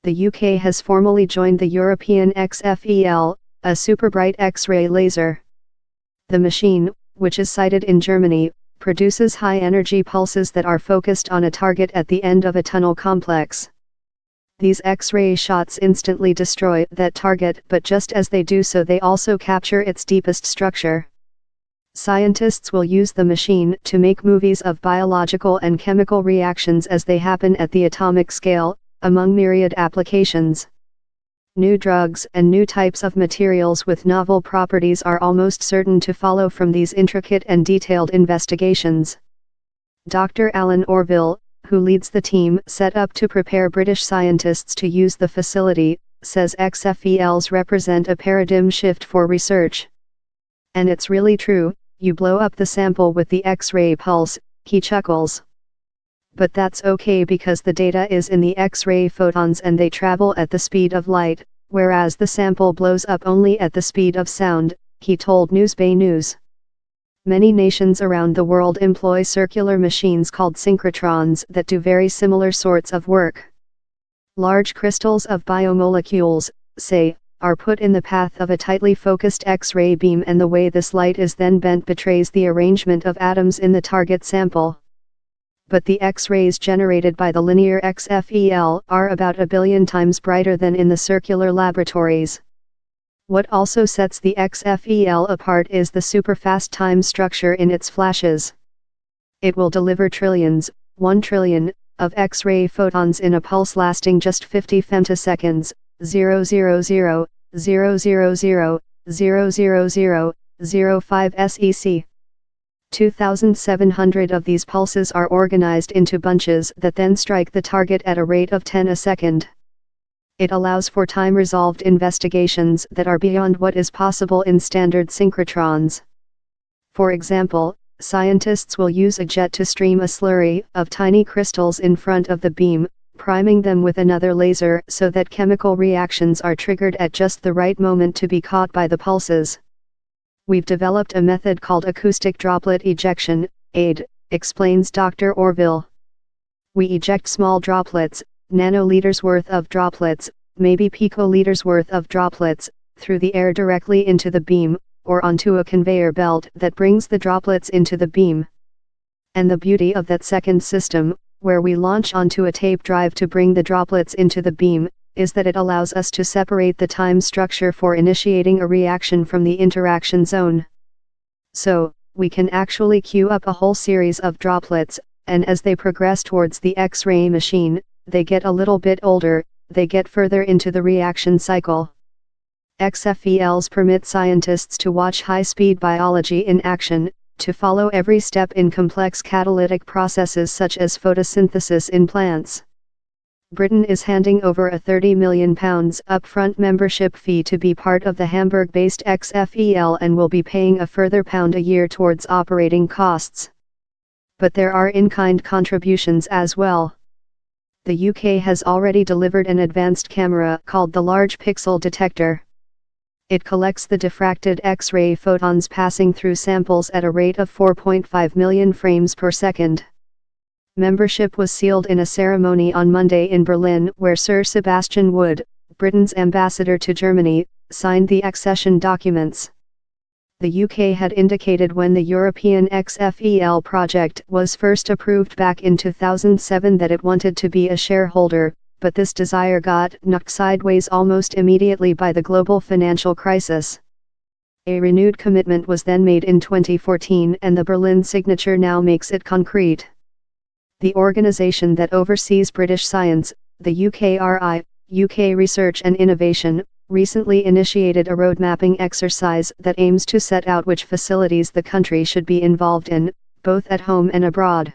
the UK has formally joined the European XFEL, a super-bright X-ray laser. The machine, which is sited in Germany, produces high-energy pulses that are focused on a target at the end of a tunnel complex. These X-ray shots instantly destroy that target, but just as they do so they also capture its deepest structure. Scientists will use the machine to make movies of biological and chemical reactions as they happen at the atomic scale, among myriad applications. New drugs and new types of materials with novel properties are almost certain to follow from these intricate and detailed investigations. Dr. Alan Orville, who leads the team set up to prepare British scientists to use the facility, says XFELs represent a paradigm shift for research. And it's really true, you blow up the sample with the X-ray pulse, he chuckles. But that's okay because the data is in the X-ray photons and they travel at the speed of light, whereas the sample blows up only at the speed of sound, he told Newsbay News. Many nations around the world employ circular machines called synchrotrons that do very similar sorts of work. Large crystals of biomolecules, say, are put in the path of a tightly focused X-ray beam, and the way this light is then bent betrays the arrangement of atoms in the target sample. But the X-rays generated by the linear XFEL are about 1 billion times brighter than in the circular laboratories. What also sets the XFEL apart is the superfast time structure in its flashes. It will deliver trillions, 1 trillion, of X-ray photons in a pulse lasting just 50 femtoseconds, 000, 000, 000, 05 SEC. 2,700 of these pulses are organized into bunches that then strike the target at a rate of 10 a second. It allows for time-resolved investigations that are beyond what is possible in standard synchrotrons. For example, scientists will use a jet to stream a slurry of tiny crystals in front of the beam, priming them with another laser so that chemical reactions are triggered at just the right moment to be caught by the pulses. We've developed a method called acoustic droplet ejection, AID, explains Dr. Orville. We eject small droplets, nanoliters worth of droplets, maybe picoliters worth of droplets, through the air directly into the beam, or onto a conveyor belt that brings the droplets into the beam. And the beauty of that second system, where we launch onto a tape drive to bring the droplets into the beam, is that it allows us to separate the time structure for initiating a reaction from the interaction zone. So, we can actually queue up a whole series of droplets, and as they progress towards the X-ray machine, they get a little bit older, they get further into the reaction cycle. XFELs permit scientists to watch high-speed biology in action, to follow every step in complex catalytic processes such as photosynthesis in plants. Britain is handing over a £30 million upfront membership fee to be part of the Hamburg-based XFEL and will be paying a further £1 a year towards operating costs. But there are in-kind contributions as well. The UK has already delivered an advanced camera called the Large Pixel Detector. It collects the diffracted X-ray photons passing through samples at a rate of 4.5 million frames per second. Membership was sealed in a ceremony on Monday in Berlin where Sir Sebastian Wood, Britain's ambassador to Germany, signed the accession documents. The UK had indicated when the European XFEL project was first approved back in 2007 that it wanted to be a shareholder, but this desire got knocked sideways almost immediately by the global financial crisis. A renewed commitment was then made in 2014 and the Berlin signature now makes it concrete. The organization that oversees British science, the UKRI, UK Research and Innovation, recently initiated a road mapping exercise that aims to set out which facilities the country should be involved in, both at home and abroad.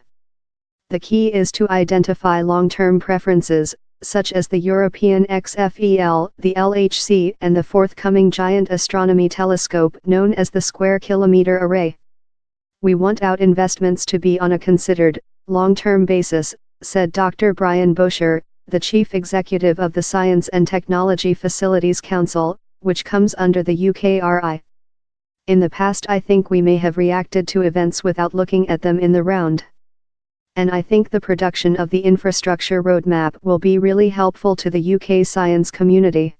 The key is to identify long-term preferences, such as the European XFEL, the LHC, and the forthcoming giant astronomy telescope known as the Square Kilometre Array. We want out investments to be on a considered, long-term basis, said Dr. Brian Bosher, the chief executive of the Science and Technology Facilities Council, which comes under the UKRI. In the past I think we may have reacted to events without looking at them in the round. And I think the production of the infrastructure roadmap will be really helpful to the UK science community.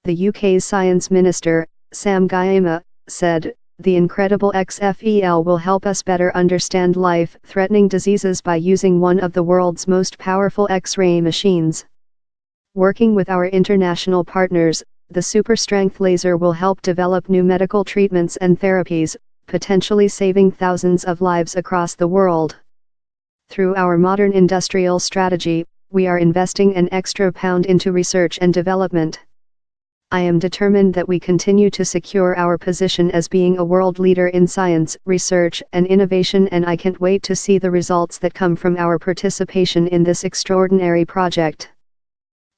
The UK's Science Minister, Sam Gyimah, said, "The incredible XFEL will help us better understand life-threatening diseases by using one of the world's most powerful X-ray machines. Working with our international partners, the super-strength laser will help develop new medical treatments and therapies, potentially saving thousands of lives across the world. Through our modern industrial strategy, we are investing an extra £1 into research and development. I am determined that we continue to secure our position as being a world leader in science, research, and innovation, and I can't wait to see the results that come from our participation in this extraordinary project."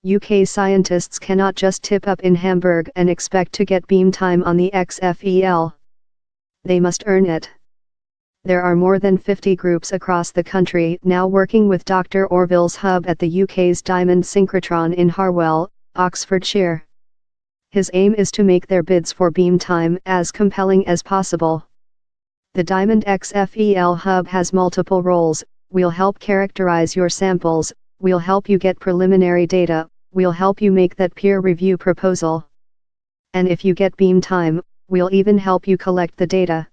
UK scientists cannot just tip up in Hamburg and expect to get beam time on the XFEL. They must earn it. There are more than 50 groups across the country now working with Dr. Orville's hub at the UK's Diamond Synchrotron in Harwell, Oxfordshire. His aim is to make their bids for beam time as compelling as possible. The Diamond XFEL hub has multiple roles: we'll help characterize your samples, we'll help you get preliminary data, we'll help you make that peer review proposal. And if you get beam time, we'll even help you collect the data.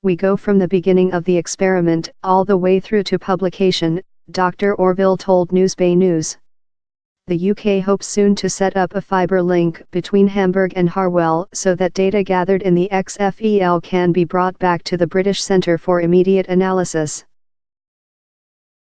We go from the beginning of the experiment all the way through to publication, Dr. Orville told Newsbay News. The UK hopes soon to set up a fibre link between Hamburg and Harwell so that data gathered in the XFEL can be brought back to the British Centre for Immediate Analysis.